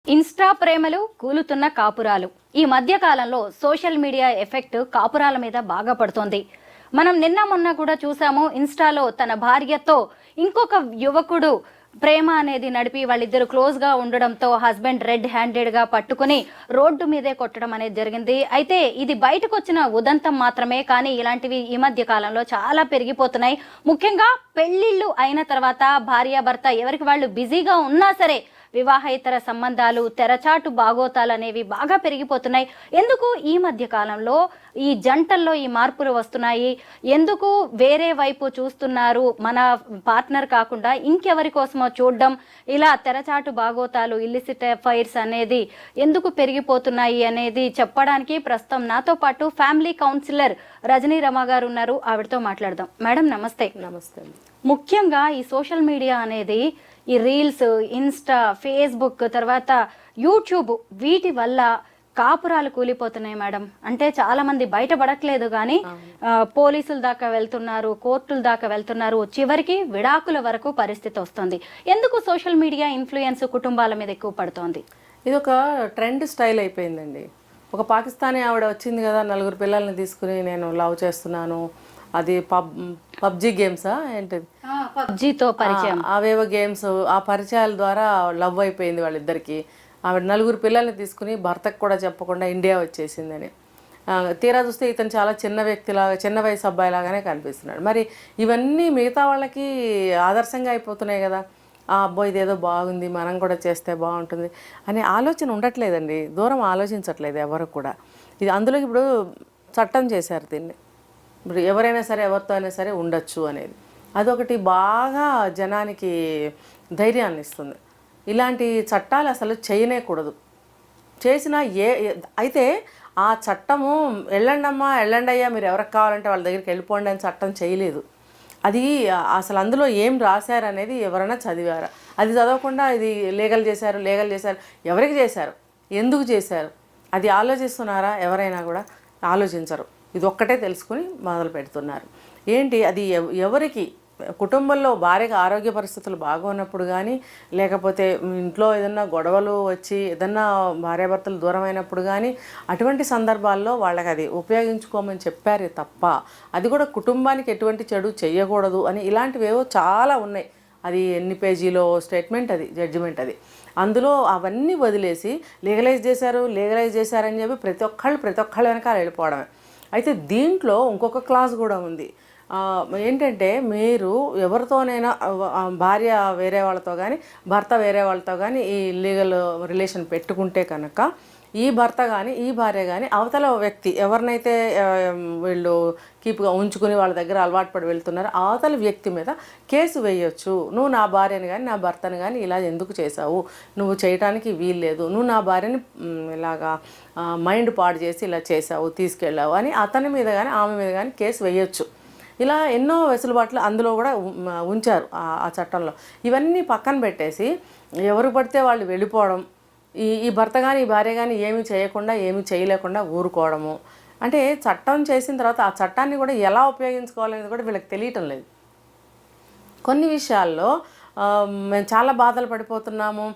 Insta ప్రేమలు కూలుతున్న కాపురాలు. ఈ మధ్య కాలంలో సోషల్ మీడియా ఎఫెక్ట్ కాపురాల మీద బాగా పడుతోంది. మనం నిన్న మొన్న కూడా చూసాము, ఇన్స్టాలో తన భార్యతో ఇంకొక యువకుడు ప్రేమ అనేది నడిపి వాళ్ళిద్దరు క్లోజ్ గా ఉండడంతో హస్బెండ్ రెడ్ హ్యాండెడ్ గా పట్టుకుని రోడ్డు మీదే కొట్టడం అనేది జరిగింది. అయితే ఇది బయటకు వచ్చిన ఉదంతం మాత్రమే, కానీ ఇలాంటివి ఈ మధ్య కాలంలో చాలా పెరిగిపోతున్నాయి. ముఖ్యంగా పెళ్లిళ్ళు అయిన తర్వాత భార్యాభర్త ఎవరికి వాళ్ళు బిజీగా ఉన్నా సరే వివాహేతర సంబంధాలు, తెరచాటు బాగోతాలు అనేవి బాగా పెరిగిపోతున్నాయి. ఎందుకు ఈ మధ్య కాలంలో ఈ జంటల్లో ఈ మార్పులు వస్తున్నాయి? ఎందుకు వేరే వైపు చూస్తున్నారు? మన పార్ట్నర్ కాకుండా ఇంకెవరి కోసమో చూడడం, ఇలా తెరచాటు బాగోతాలు, ఇల్లిసిట్ అఫైర్స్ అనేది ఎందుకు పెరిగిపోతున్నాయి అనేది చెప్పడానికి ప్రస్తుతం నాతో పాటు ఫ్యామిలీ కౌన్సిలర్ రజనీ రమ గారు ఉన్నారు. ఆవిడతో మాట్లాడదాం. మేడం నమస్తే. నమస్తే. ముఖ్యంగా ఈ సోషల్ మీడియా అనేది, ఈ రీల్స్, ఇన్స్టా, ఫేస్బుక్, తర్వాత యూట్యూబ్, వీటి వల్ల కాపురాలు కూలిపోతున్నాయి మేడం. అంటే చాలా మంది బయటపడట్లేదు, కానీ పోలీసుల దాకా వెళ్తున్నారు, కోర్టుల దాకా వెళ్తున్నారు, చివరికి విడాకుల వరకు పరిస్థితి వస్తుంది. ఎందుకు సోషల్ మీడియా ఇన్ఫ్లుయెన్స్ కుటుంబాల మీద ఎక్కువ పడుతోంది? ఇది ఒక ట్రెండ్ స్టైల్ అయిపోయిందండి. ఒక పాకిస్తానీ ఆవిడ వచ్చింది కదా, 4 పిల్లల్ని తీసుకుని నేను లవ్ చేస్తున్నాను, అది పబ్జీ గేమ్సా ఏంటిది, పబ్జీతో పరిచయం, అవేవో గేమ్స్, ఆ పరిచయాల ద్వారా లవ్ అయిపోయింది వాళ్ళిద్దరికి. ఆవిడ 4 పిల్లల్ని తీసుకుని భర్తకు కూడా చెప్పకుండా ఇండియా వచ్చేసిందని. తీరా చూస్తే ఇతను చాలా చిన్న వ్యక్తిలాగా, చిన్న వయసు అబ్బాయిలాగానే కనిపిస్తున్నాడు. మరి ఇవన్నీ మిగతా వాళ్ళకి ఆదర్శంగా అయిపోతున్నాయి కదా. ఆ అబ్బాయి ఇదేదో బాగుంది, మనం కూడా చేస్తే బాగుంటుంది అనే ఆలోచన ఉండట్లేదండి. దూరం ఆలోచించట్లేదు ఎవరు కూడా. ఇది అందులో ఇప్పుడు చట్టం చేశారు దీన్ని. ఇప్పుడు ఎవరైనా సరే ఎవరితో అయినా సరే ఉండొచ్చు అనేది, అదొకటి బాగా జనానికి ధైర్యాన్ని ఇస్తుంది. ఇలాంటి చట్టాలు అసలు చేయనేకూడదు. చేసినా అయితే ఆ చట్టము వెళ్ళండమ్మా, వెళ్ళండి అయ్యా, మీరు ఎవరికి కావాలంటే వాళ్ళ దగ్గరికి వెళ్ళిపోండి అని చట్టం చేయలేదు. అది అసలు అందులో ఏం రాశారు అనేది ఎవరైనా చదివారా? అది చదవకుండా ఇది లీగల్ చేశారు ఎవరికి చేశారు, ఎందుకు చేశారు, అది ఆలోచిస్తున్నారా? ఎవరైనా కూడా ఆలోచించరు. ఇది ఒక్కటే తెలుసుకుని మొదలు పెడుతున్నారు. ఏంటి అది ఎవరికి, కుటుంబంలో భార్యకు ఆరోగ్య పరిస్థితులు బాగున్నప్పుడు కానీ, లేకపోతే ఇంట్లో ఏదన్నా గొడవలు వచ్చి ఏదన్నా భార్యాభర్తలు దూరం అయినప్పుడు కానీ, అటువంటి సందర్భాల్లో వాళ్ళకి అది ఉపయోగించుకోమని చెప్పారే తప్ప, అది కూడా కుటుంబానికి ఎటువంటి చెడు చేయకూడదు అని ఇలాంటివేవో చాలా ఉన్నాయి. అది ఎన్ని పేజీలో స్టేట్మెంట్, అది జడ్జిమెంట్. అది అందులో అవన్నీ వదిలేసి లీగలైజ్ చేశారని చెప్పి ప్రతి ఒక్కళ్ళు వెనకాల వెళ్ళిపోవడమే. అయితే దీంట్లో ఇంకొక క్లాస్ కూడా ఉంది. ఏంటంటే, మీరు ఎవరితోనైనా భార్య వేరే వాళ్ళతో కానీ, భర్త వేరే వాళ్ళతో కానీ ఈ లీగల్ రిలేషన్ పెట్టుకుంటే కనుక, ఈ భర్త కానీ ఈ భార్య కానీ అవతల వ్యక్తి ఎవరినైతే వీళ్ళు కీప్గా ఉంచుకుని వాళ్ళ దగ్గర అలవాటు పడి వెళ్తున్నారో అవతల వ్యక్తి మీద కేసు వేయొచ్చు. నువ్వు నా భార్యని కానీ నా భర్తని కానీ ఇలా ఎందుకు చేసావు, నువ్వు చేయడానికి వీల్లేదు, నువ్వు నా భార్యని ఇలాగా మైండ్ పాడు చేసి ఇలా చేసావు, తీసుకెళ్ళావు అని అతని మీద కానీ ఆమె మీద కానీ కేసు వేయొచ్చు. ఇలా ఎన్నో వెసులుబాట్లు అందులో కూడా ఉంచారు ఆ చట్టంలో. ఇవన్నీ పక్కన పెట్టేసి ఎవరు పడితే వాళ్ళు వెళ్ళిపోవడం, ఈ భర్త కానీ ఈ భార్య కానీ ఏమీ చేయకుండా, ఏమీ చేయలేకుండా ఊరుకోవడము. అంటే చట్టం చేసిన తర్వాత ఆ చట్టాన్ని కూడా ఎలా ఉపయోగించుకోవాలనేది కూడా వీళ్ళకి తెలియటం లేదు. కొన్ని విషయాల్లో మేము చాలా బాధలు పడిపోతున్నాము,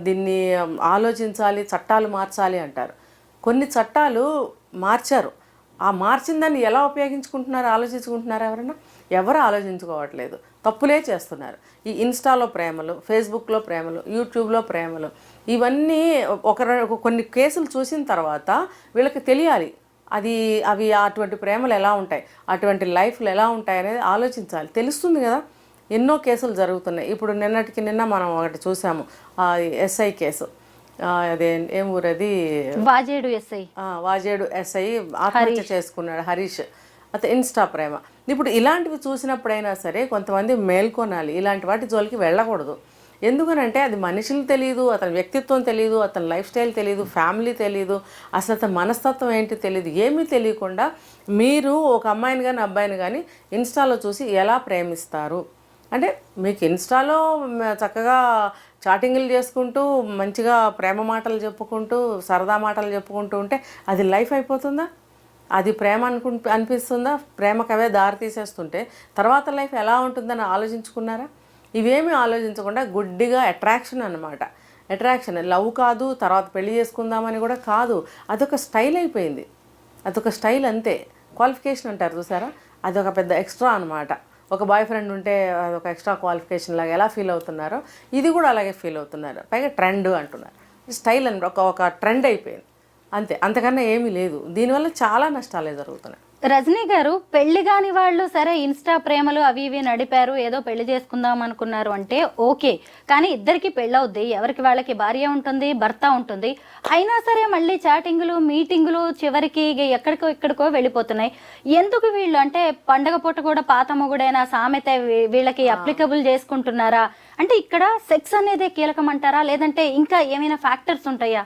దీన్ని ఆలోచించాలి, చట్టాలు మార్చాలి అంటారు. కొన్ని చట్టాలు మార్చారు, ఆ మార్చిన దాన్ని ఎలా ఉపయోగించుకుంటున్నారు, ఆలోచించుకుంటున్నారు ఎవరైనా? ఎవరు ఆలోచించుకోవట్లేదు, తప్పులే చేస్తున్నారు. ఈ ఇన్స్టాలో ప్రేమలు, ఫేస్బుక్లో ప్రేమలు, యూట్యూబ్లో ప్రేమలు, ఇవన్నీ కొన్ని కేసులు చూసిన తర్వాత వీళ్ళకి తెలియాలి అవి అటువంటి ప్రేమలు ఎలా ఉంటాయి, అటువంటి లైఫ్లు ఎలా ఉంటాయి అనేది ఆలోచించాలి. తెలుస్తుంది కదా, ఎన్నో కేసులు జరుగుతున్నాయి. ఇప్పుడు నిన్న మనం ఒకటి చూసాము, ఎస్ఐ కేసు. అదే ఏం ఊరది, వాజేడు ఎస్ఐ ఆత్మహత్య చేసుకున్నాడు, హరీష్. అయితే ఇన్స్టా ప్రేమ. ఇప్పుడు ఇలాంటివి చూసినప్పుడైనా సరే కొంతమంది మేల్కొనాలి, ఇలాంటి వాటి జోలికి వెళ్ళకూడదు. ఎందుకనంటే అది మనుషులు తెలియదు, అతని వ్యక్తిత్వం తెలియదు, అతని లైఫ్ స్టైల్ తెలియదు, ఫ్యామిలీ తెలియదు, అసలు అతని మనస్తత్వం ఏంటి తెలియదు. ఏమీ తెలియకుండా మీరు ఒక అమ్మాయిని కానీ అబ్బాయిని కానీ ఇన్స్టాలో చూసి ఎలా ప్రేమిస్తారు? అంటే మీకు ఇన్స్టాలో చక్కగా చాటింగ్లు చేసుకుంటూ మంచిగా ప్రేమ మాటలు చెప్పుకుంటూ సరదా మాటలు చెప్పుకుంటూ ఉంటే అది లైఫ్ అయిపోతుందా? అది ప్రేమ అనిపిస్తుందా? ప్రేమకు అవే దారి తీసేస్తుంటే తర్వాత లైఫ్ ఎలా ఉంటుందని ఆలోచించుకున్నారా? ఇవేమీ ఆలోచించకుండా గుడ్డిగా అట్రాక్షన్ అన్నమాట. అట్రాక్షన్, లవ్ కాదు, తర్వాత పెళ్లి చేసుకుందామని కూడా కాదు. అదొక స్టైల్ అయిపోయింది. అదొక స్టైల్ అంతే. క్వాలిఫికేషన్ అంటారు చూసారా, అదొక పెద్ద ఎక్స్ట్రా అనమాట. ఒక బాయ్ ఫ్రెండ్ ఉంటే అదొక ఎక్స్ట్రా క్వాలిఫికేషన్ లాగా ఎలా ఫీల్ అవుతున్నారో ఇది కూడా అలాగే ఫీల్ అవుతున్నారు. పైగా ట్రెండ్ అంటున్నారు. స్టైల్ అని ఒక ట్రెండ్ అయిపోయింది అంతే, అంతకన్నా ఏమీ లేదు. దీనివల్ల చాలా నష్టాలే జరుగుతున్నాయి. రజనీ గారు, పెళ్లి కాని వాళ్ళు సరే ఇన్స్టా ప్రేమలు అవి ఇవి నడిపారు, ఏదో పెళ్లి చేసుకుందాం అనుకున్నారు అంటే ఓకే, కానీ ఇద్దరికి పెళ్ళవుద్ది, ఎవరికి వాళ్ళకి భార్య ఉంటుంది, భర్త ఉంటుంది, అయినా సరే మళ్ళీ చాటింగ్లు మీటింగులు చివరికి ఎక్కడికో ఇక్కడికో వెళ్ళిపోతున్నాయి. ఎందుకు వీళ్ళు అంటే పండగ పూట కూడా పాత మొగుడైన సామెత వీళ్ళకి అప్లికబుల్ చేసుకుంటున్నారా? అంటే ఇక్కడ సెక్స్ అనేది కీలకం అంటారా, లేదంటే ఇంకా ఏమైనా ఫ్యాక్టర్స్ ఉంటాయా?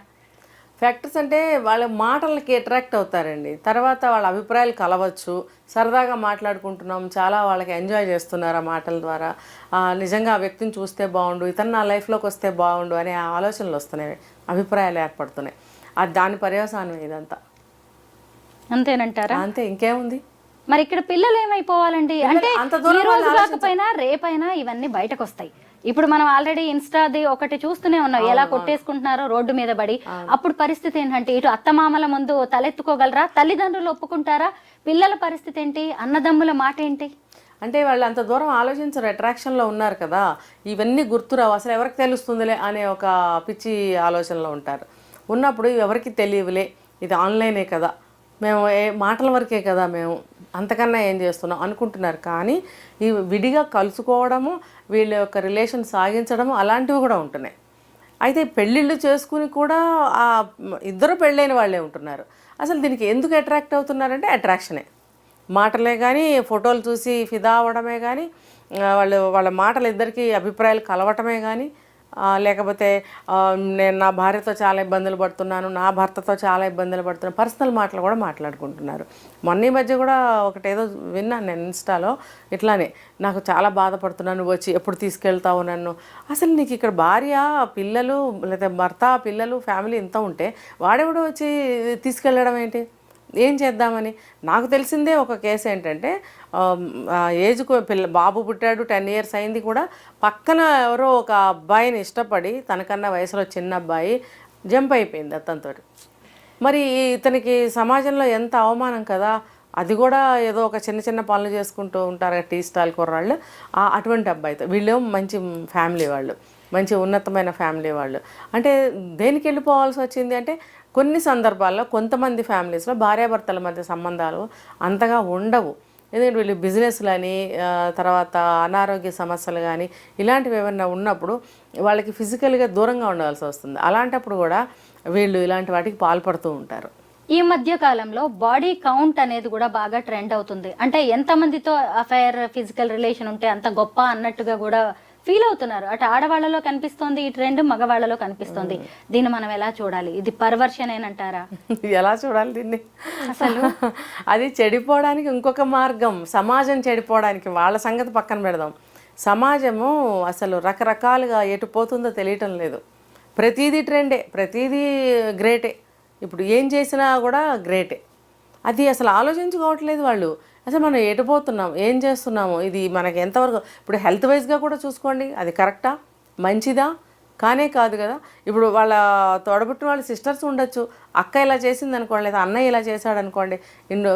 ఫ్యాక్టర్స్ అంటే వాళ్ళ మాటలకి అట్రాక్ట్ అవుతారండి. తర్వాత వాళ్ళ అభిప్రాయాలు కలవచ్చు, సరదాగా మాట్లాడుకుంటున్నాం, చాలా వాళ్ళకి ఎంజాయ్ చేస్తున్నారు ఆ మాటల ద్వారా. నిజంగా ఆ వ్యక్తిని చూస్తే బాగుండు, ఇతను నా లైఫ్లోకి వస్తే బాగుండు అనే ఆలోచనలు వస్తున్నాయి, అభిప్రాయాలు ఏర్పడుతున్నాయి. అది దాని పర్యవసానం ఇదంతా. అంతేనంటారా? అంతే, ఇంకేముంది. మరి ఇక్కడ పిల్లలు ఏమైపోవాలండి? అంటే ఈ రోజు కాకపోయినా రేపైనా ఇవన్నీ బయటకు వస్తాయి. ఇప్పుడు మనం ఆల్రెడీ ఇన్స్టాది ఒకటి చూస్తూనే ఉన్నాం, ఎలా కొట్టేసుకుంటున్నారో రోడ్డు మీద పడి. అప్పుడు పరిస్థితి ఏంటంటే ఇటు అత్తమామల ముందు తలెత్తుకోగలరా? తల్లిదండ్రులు ఒప్పుకుంటారా? పిల్లల పరిస్థితి ఏంటి? అన్నదమ్ముల మాట ఏంటి? అంటే వాళ్ళు అంత దూరం ఆలోచించరు, అట్రాక్షన్లో ఉన్నారు కదా, ఇవన్నీ గుర్తురావు, అసలు ఎవరికి తెలుస్తుందిలే అనే ఒక పిచ్చి ఆలోచనలో ఉంటారు. ఉన్నప్పుడు ఎవరికి తెలియవులే, ఇది ఆన్లైనే కదా, మేము మాటల వరకే కదా, మేము అంతకన్నా ఏం చేస్తున్నాం అనుకుంటున్నారు. కానీ ఈ విడిగా కలుసుకోవడము, వీళ్ళ యొక్క రిలేషన్ సాగించడము అలాంటివి కూడా ఉంటున్నాయి. అయితే పెళ్ళిళ్ళు చేసుకుని కూడా ఇద్దరు పెళ్ళైన వాళ్ళే ఉంటున్నారు. అసలు దీనికి ఎందుకు అట్రాక్ట్ అవుతున్నారంటే అట్రాక్షనే, మాటలే కానీ, ఫోటోలు చూసి ఫిదా అవ్వడమే కానీ, వాళ్ళ మాటలు ఇద్దరికి అభిప్రాయాలు కలవటమే కానీ, లేకపోతే నేను నా భార్యతో చాలా ఇబ్బందులు పడుతున్నాను, నా భర్తతో చాలా ఇబ్బందులు పడుతున్నాను, పర్సనల్ మాటలు కూడా మాట్లాడుకుంటున్నారు. మొన్న ఈ మధ్య కూడా ఒకటేదో విన్నాను నేను ఇన్స్టాలో, ఇట్లానే నాకు చాలా బాధపడుతున్నాను, నువ్వు వచ్చి ఎప్పుడు తీసుకెళ్తావు నన్ను. అసలు నీకు ఇక్కడ భార్య, పిల్లలు, లేదా భర్త, పిల్లలు, ఫ్యామిలీ ఇంత ఉంటే వాడెవడో వచ్చి తీసుకెళ్ళడం ఏంటి? ఏం చేద్దామని. నాకు తెలిసిందే ఒక కేసు ఏంటంటే, ఏజ్కు బాబు పుట్టాడు, 10 years అయింది కూడా, పక్కన ఎవరో ఒక అబ్బాయిని ఇష్టపడి, తనకన్నా వయసులో చిన్న అబ్బాయి జంప్ అయిపోయింది అతనితో. మరి ఇతనికి సమాజంలో ఎంత అవమానం కదా. అది కూడా ఏదో ఒక చిన్న చిన్న పనులు చేసుకుంటూ ఉంటారు టీ స్టాల్ కుర్రాళ్ళు, అటువంటి అబ్బాయితో. వీళ్ళు మంచి ఫ్యామిలీ వాళ్ళు, మంచి ఉన్నతమైన ఫ్యామిలీ వాళ్ళు. అంటే దేనికి వెళ్ళిపోవాల్సి వచ్చింది అంటే, కొన్ని సందర్భాల్లో కొంతమంది ఫ్యామిలీస్లో భార్యాభర్తల మధ్య సంబంధాలు అంతగా ఉండవు. ఎందుకంటే వీళ్ళు బిజినెస్లని, తర్వాత అనారోగ్య సమస్యలు కానీ ఇలాంటివి ఏమైనా ఉన్నప్పుడు వాళ్ళకి ఫిజికల్గా దూరంగా ఉండాల్సి వస్తుంది. అలాంటప్పుడు కూడా వీళ్ళు ఇలాంటి వాటికి పాల్పడుతూ ఉంటారు. ఈ మధ్య కాలంలో బాడీ కౌంట్ అనేది కూడా బాగా ట్రెండ్ అవుతుంది. అంటే ఎంతమందితో అఫైర్, ఫిజికల్ రిలేషన్ ఉంటే అంత గొప్ప అన్నట్టుగా కూడా ఫీల్ అవుతున్నారు. అటు ఆడవాళ్లలో కనిపిస్తోంది ఈ ట్రెండ్, మగవాళ్లలో కనిపిస్తోంది. దీన్ని మనం ఎలా చూడాలి? ఇది పర్వర్షన్ ఏనంటారా? ఎలా చూడాలి దీన్ని? అసలు అది చెడిపోవడానికి ఇంకొక మార్గం, సమాజం చెడిపోవడానికి. వాళ్ళ సంగతి పక్కన పెడదాం. సమాజము అసలు రకరకాలుగా ఎటు పోతుందో తెలియటం లేదు. ప్రతిదీ ట్రెండే, ప్రతిదీ గ్రేటే. ఇప్పుడు ఏం చేసినా కూడా గ్రేటే. అది అసలు ఆలోచించుకోవట్లేదు వాళ్ళు. అసలు మనం ఎటుపోతున్నాం, ఏం చేస్తున్నాము, ఇది మనకి ఎంతవరకు. ఇప్పుడు హెల్త్ వైజ్గా కూడా చూసుకోండి, అది కరెక్టా, మంచిదా? కానే కాదు కదా. ఇప్పుడు వాళ్ళ తోడబుట్టిన వాళ్ళ సిస్టర్స్ ఉండొచ్చు, అక్క ఇలా చేసింది అనుకోండి, లేదా అన్నయ్య ఇలా చేశాడు అనుకోండి,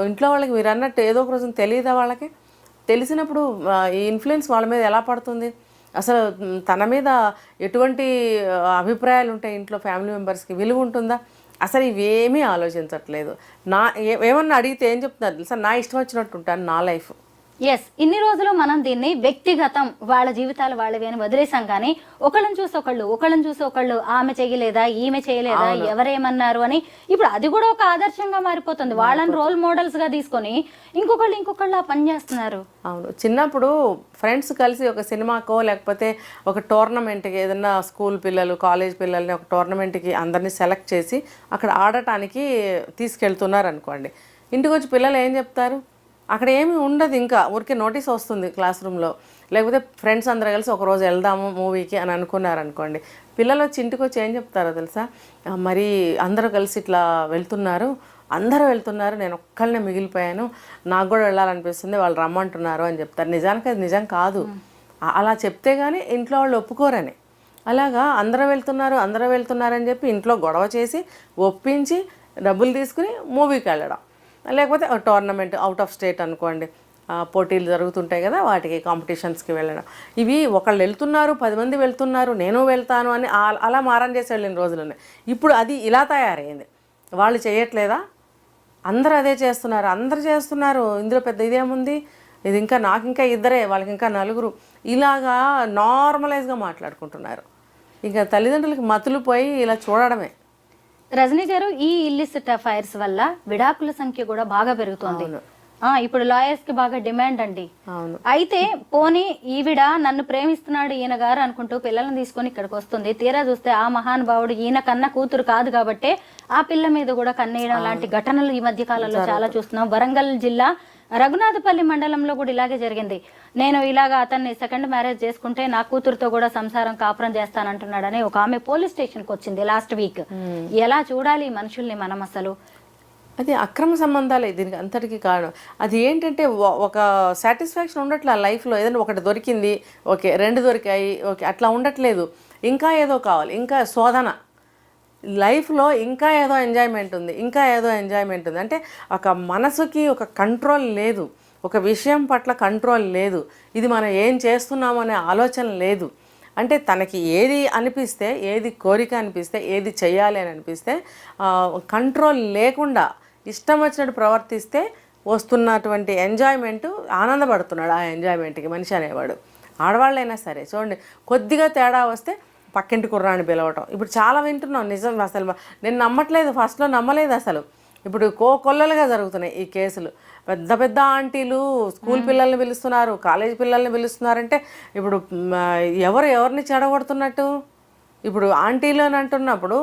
ఇంట్లో వాళ్ళకి మీరు అన్నట్టు ఏదో ఒక రోజు తెలియదా వాళ్ళకి? తెలిసినప్పుడు ఈ ఇన్ఫ్లుయెన్స్ వాళ్ళ మీద ఎలా పడుతుంది? అసలు తన మీద ఎటువంటి అభిప్రాయాలు ఉంటాయి ఇంట్లో ఫ్యామిలీ మెంబర్స్కి? విలువ ఉంటుందా? అసలు ఇవేమీ ఆలోచించట్లేదు. ఏమన్నా అడిగితే ఏం చెప్తున్నారు తెలుసా? నా ఇష్టం వచ్చినట్టు ఉంటాను, నా లైఫ్. ఎస్, ఇన్ని రోజులు మనం దీన్ని వ్యక్తిగతం, వాళ్ళ జీవితాలు వాళ్ళవి అని వదిలేసాం. కానీ ఒకళ్ళని చూసి ఒకళ్ళు ఆమె చేయలేదా, ఈమె చేయలేదా, ఎవరేమన్నారు అని ఇప్పుడు అది కూడా ఒక ఆదర్శంగా మారిపోతుంది. వాళ్ళని రోల్ మోడల్స్ గా తీసుకొని ఇంకొకళ్ళు ఆ పని చేస్తున్నారు. అవును, చిన్నప్పుడు ఫ్రెండ్స్ కలిసి ఒక సినిమాకో లేకపోతే ఒక టోర్నమెంట్కి, ఏదన్నా స్కూల్ పిల్లలు, కాలేజ్ పిల్లల్ని ఒక టోర్నమెంట్కి అందరినీ సెలెక్ట్ చేసి అక్కడ ఆడటానికి తీసుకెళ్తున్నారు అనుకోండి. ఇంటికి వచ్చి పిల్లలు ఏం చెప్తారు? అక్కడ ఏమీ ఉండదు, ఇంకా ఊరికే నోటీస్ వస్తుంది క్లాస్ రూమ్లో. లేకపోతే ఫ్రెండ్స్ అందరూ కలిసి ఒకరోజు వెళ్దాము మూవీకి అని అనుకున్నారనుకోండి. పిల్లలు వచ్చి ఇంటికి వచ్చి ఏం చెప్తారో తెలుసా? మరి అందరూ కలిసి ఇట్లా వెళ్తున్నారు, అందరూ వెళ్తున్నారు, నేను ఒక్కళ్ళనే మిగిలిపోయాను, నాకు కూడా వెళ్ళాలనిపిస్తుంది, వాళ్ళు రమ్మంటున్నారు అని చెప్తారు. నిజానికి అది నిజం కాదు. అలా చెప్తే కానీ ఇంట్లో వాళ్ళు ఒప్పుకోరని. అలాగా అందరూ వెళ్తున్నారని చెప్పి ఇంట్లో గొడవ చేసి ఒప్పించి డబ్బులు తీసుకుని మూవీకి వెళ్ళడం, లేకపోతే టోర్నమెంట్ అవుట్ ఆఫ్ స్టేట్ అనుకోండి, పోటీలు జరుగుతుంటాయి కదా, వాటికి కాంపిటీషన్స్కి వెళ్ళడం. ఇవి ఒకళ్ళు వెళ్తున్నారు, 10 మంది వెళ్తున్నారు, నేను వెళ్తాను అని అలా మారం చేసి వెళ్ళిన రోజులున్నాయి. ఇప్పుడు అది ఇలా తయారైంది. వాళ్ళు చేయట్లేదా? అందరూ అదే చేస్తున్నారు, అందరూ చేస్తున్నారు, ఇందులో పెద్ద ఇదేముంది, ఇది ఇంకా నాకు ఇంకా ఇద్దరే, వాళ్ళకి ఇంకా 4, ఇలాగా నార్మలైజ్గా మాట్లాడుకుంటున్నారు. ఇంకా తల్లిదండ్రులకి మతులు పోయి ఇలా చూడడమే. రజనీ గారు, ఈ ఇల్లిసిట్ అఫైర్స్ వల్ల విడాకుల సంఖ్య కూడా బాగా పెరుగుతోంది. ఇప్పుడు లాయర్స్ కి బాగా డిమాండ్ అండి. అవును. అయితే పోనీ ఈవిడ నన్ను ప్రేమిస్తున్నాడు ఈయన గారు అనుకుంటూ పిల్లల్ని తీసుకొని ఇక్కడికి వస్తుంది, తీరా చూస్తే ఆ మహానుభావుడు ఈయన కన్నా కూతురు కాదు కాబట్టి ఆ పిల్ల మీద కూడా కన్నేయడం లాంటి ఘటనలు ఈ మధ్య కాలంలో చాలా చూస్తున్నాం. వరంగల్ జిల్లా రఘునాథపల్లి మండలంలో కూడా ఇలాగే జరిగింది. నేను ఇలాగా అతన్ని సెకండ్ మ్యారేజ్ చేసుకుంటే నా కూతురుతో కూడా సంసారం కాపురం చేస్తానంటున్నాడని ఒక ఆమె పోలీస్ స్టేషన్కి వచ్చింది లాస్ట్ వీక్. ఎలా చూడాలి ఈ మనుషుల్ని మనం అసలు? అది అక్రమ సంబంధాలే దీనికి అంతటికి కారణం. అది ఏంటంటే ఒక సాటిస్ఫాక్షన్ ఉండట్లే లైఫ్లో. ఏదైనా ఒకటి దొరికింది, ఓకే, 2 దొరికాయి, ఓకే, అట్లా ఉండట్లేదు. ఇంకా ఏదో కావాలి, ఇంకా శోధన లైఫ్లో, ఇంకా ఏదో ఎంజాయ్మెంట్ ఉంది, అంటే ఒక మనసుకి ఒక కంట్రోల్ లేదు, ఒక విషయం పట్ల కంట్రోల్ లేదు, ఇది మనం ఏం చేస్తున్నాము అనే ఆలోచన లేదు. అంటే తనకి ఏది అనిపిస్తే, ఏది కోరిక అనిపిస్తే, ఏది చెయ్యాలి అని అనిపిస్తే కంట్రోల్ లేకుండా ఇష్టం వచ్చినట్టు ప్రవర్తిస్తే వస్తున్నటువంటి ఎంజాయ్మెంట్, ఆనందపడుతున్నాడు ఆ ఎంజాయ్మెంట్కి మనిషి అనేవాడు. ఆడవాళ్ళైనా సరే చూడండి, కొద్దిగా తేడా వస్తే పక్కింటి కుర్రాన్ని పిలవటం. ఇప్పుడు చాలా వింటున్నాం, నిజం. అసలు నేను నమ్మట్లేదు, ఫస్ట్లో నమ్మలేదు అసలు. ఇప్పుడు కొల్లలుగా జరుగుతున్నాయి ఈ కేసులు. పెద్ద పెద్ద ఆంటీలు స్కూల్ పిల్లల్ని పిలుస్తున్నారు, కాలేజీ పిల్లల్ని పిలుస్తున్నారంటే ఇప్పుడు ఎవరిని చెడగొడుతున్నట్టు? ఇప్పుడు ఆంటీలు అని అంటున్నప్పుడు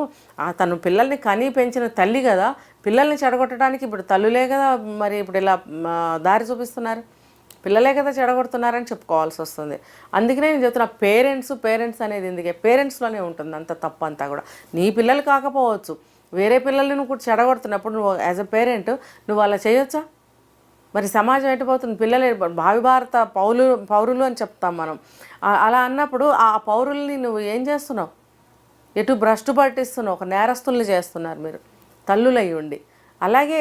తను పిల్లల్ని కని పెంచిన తల్లి కదా, పిల్లల్ని చెడగొట్టడానికి ఇప్పుడు తల్లులే కదా మరి ఇప్పుడు ఇలా దారి చూపిస్తున్నారు, పిల్లలే కదా చెడగొడుతున్నారని చెప్పుకోవాల్సి వస్తుంది. అందుకనే నేను చెప్తున్నా, పేరెంట్స్ అనేది ఎందుకే, పేరెంట్స్లోనే ఉంటుంది అంత తప్పు అంతా కూడా. నీ పిల్లలు కాకపోవచ్చు, వేరే పిల్లల్ని నువ్వు కూడా చెడగొడుతున్నప్పుడు నువ్వు యాజ్ ఎ పేరెంట్ నువ్వు అలా చేయొచ్చా? మరి సమాజం ఎటుపోతుంది? పిల్లలే భావి భారత పౌరులు అని చెప్తాం మనం. అలా అన్నప్పుడు ఆ పౌరుల్ని నువ్వు ఏం చేస్తున్నావు? ఎటు భ్రష్టు పట్టిస్తున్నావు, ఒక నేరస్తుల్ని చేస్తున్నారు మీరు తల్లులయ్యి ఉండి. అలాగే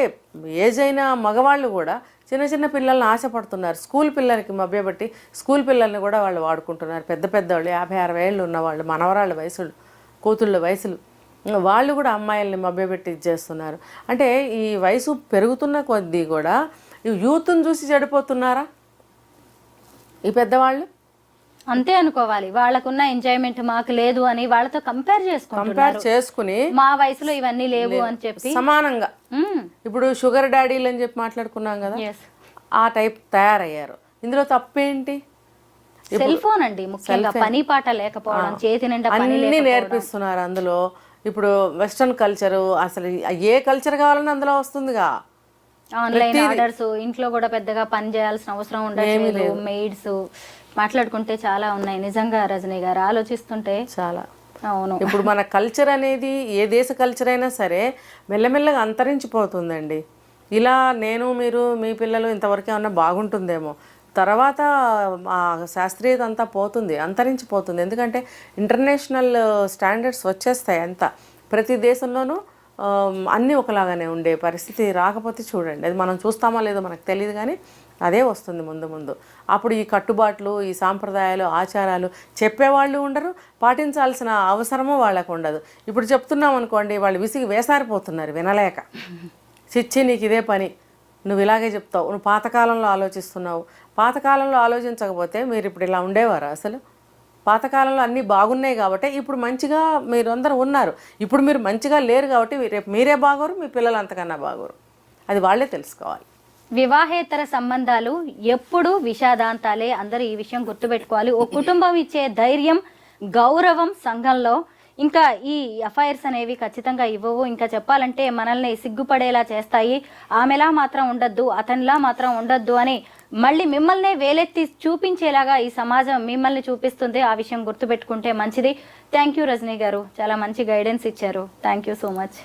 ఏజ్ అయిన మగవాళ్ళు కూడా చిన్న చిన్న పిల్లల్ని ఆశపడుతున్నారు. స్కూల్ పిల్లలకి మభ్యపెట్టి స్కూల్ పిల్లల్ని కూడా వాళ్ళు వాడుకుంటున్నారు. పెద్దవాళ్ళు 50-60 ఏళ్ళు ఉన్నవాళ్ళు, మనవరాళ్ళ వయసులు, కూతుళ్ళ వయసులు, వాళ్ళు కూడా అమ్మాయిల్ని మభ్యపెట్టి ఇచ్చేస్తున్నారు. అంటే ఈ వయసు పెరుగుతున్న కొద్దీ కూడా యూత్ని చూసి చెడిపోతున్నారా ఈ పెద్దవాళ్ళు? అంతే అనుకోవాలి. వాళ్ళకున్న ఎంజాయ్మెంట్ మాకు లేదు అని వాళ్ళతో కంపేర్ చేసుకుని మా వయసులో ఇవన్నీ లేవు అని చెప్పి సమానంగా. ఇప్పుడు షుగర్ డాడీలు అని చెప్పి మాట్లాడుకున్నాం కదా, ఆ టైప్ తయారయ్యారు. ఇందులో తప్పేంటి? సెల్ ఫోన్ అండి ముఖ్యంగా, పని పాట లేకపోవడం, చేతి నిండా అన్ని నేర్పిస్తున్నారు అందులో. ఇప్పుడు వెస్ట్రన్ కల్చరు, అసలు ఏ కల్చర్ కావాలని అందులో వస్తుందిగా. ఆన్లైన్ ఆర్డర్స్, ఇంట్లో కూడా పెద్దగా పని చేయాల్సిన అవసరం ఉండదు, మెయిడ్స్, మాట్లాడుకుంటే చాలా ఉన్నాయి. నిజంగా రజనీ గారు ఆలోచిస్తుంటే చాలా. అవును. ఇప్పుడు మన కల్చర్ అనేది ఏ దేశ కల్చర్ అయినా సరే మెల్లమెల్లగా అంతరించిపోతుందండి. ఇలా నేను మీరు మీ పిల్లలు ఇంతవరకు ఏమన్నా బాగుంటుందేమో, తర్వాత శాస్త్రీయత అంతా పోతుంది, అంతరించిపోతుంది. ఎందుకంటే ఇంటర్నేషనల్ స్టాండర్డ్స్ వచ్చేస్తాయి అంతా. ప్రతి దేశంలోనూ అన్నీ ఒకలాగానే ఉండే పరిస్థితి రాకపోతే చూడండి, అది మనం చూస్తామో లేదో మనకు తెలియదు, కానీ అదే వస్తుంది ముందు. అప్పుడు ఈ కట్టుబాట్లు, ఈ సాంప్రదాయాలు, ఆచారాలు చెప్పేవాళ్ళు ఉండరు, పాటించాల్సిన అవసరము వాళ్ళకు ఉండదు. ఇప్పుడు చెప్తున్నాం అనుకోండి, వాళ్ళు విసిగి వేసారిపోతున్నారు వినలేక. చిచ్చి నీకు ఇదే పని, నువ్వు ఇలాగే చెప్తావు, నువ్వు పాతకాలంలో ఆలోచిస్తున్నావు. పాతకాలంలో ఆలోచించకపోతే మీరు ఇప్పుడు ఇలా ఉండేవారు? అసలు పాతకాలంలో అన్నీ బాగున్నాయి కాబట్టి ఇప్పుడు మంచిగా మీరు అందరూ ఉన్నారు. ఇప్పుడు మీరు మంచిగా లేరు కాబట్టి రేపు మీరే బాగోరు, మీ పిల్లలు అంతకన్నా బాగోరు. అది వాళ్ళే తెలుసుకోవాలి. వివాహేతర సంబంధాలు ఎప్పుడు విషాదాంతాలే. అందరూ ఈ విషయం గుర్తుపెట్టుకోవాలి. ఓ కుటుంబం ఇచ్చే ధైర్యం, గౌరవం సంఘంలో ఇంకా ఈ అఫైర్స్ అనేవి ఖచ్చితంగా ఇవ్వవు. ఇంకా చెప్పాలంటే మనల్ని సిగ్గుపడేలా చేస్తాయి. ఆమెలా మాత్రం ఉండద్దు, అతనిలా మాత్రం ఉండద్దు అని మళ్ళీ మిమ్మల్నే వేలెత్తి చూపించేలాగా ఈ సమాజం మిమ్మల్ని చూపిస్తుంది. ఆ విషయం గుర్తుపెట్టుకుంటే మంచిది. థ్యాంక్ యూ రజనీ గారు, చాలా మంచి గైడెన్స్ ఇచ్చారు. Thank you so much.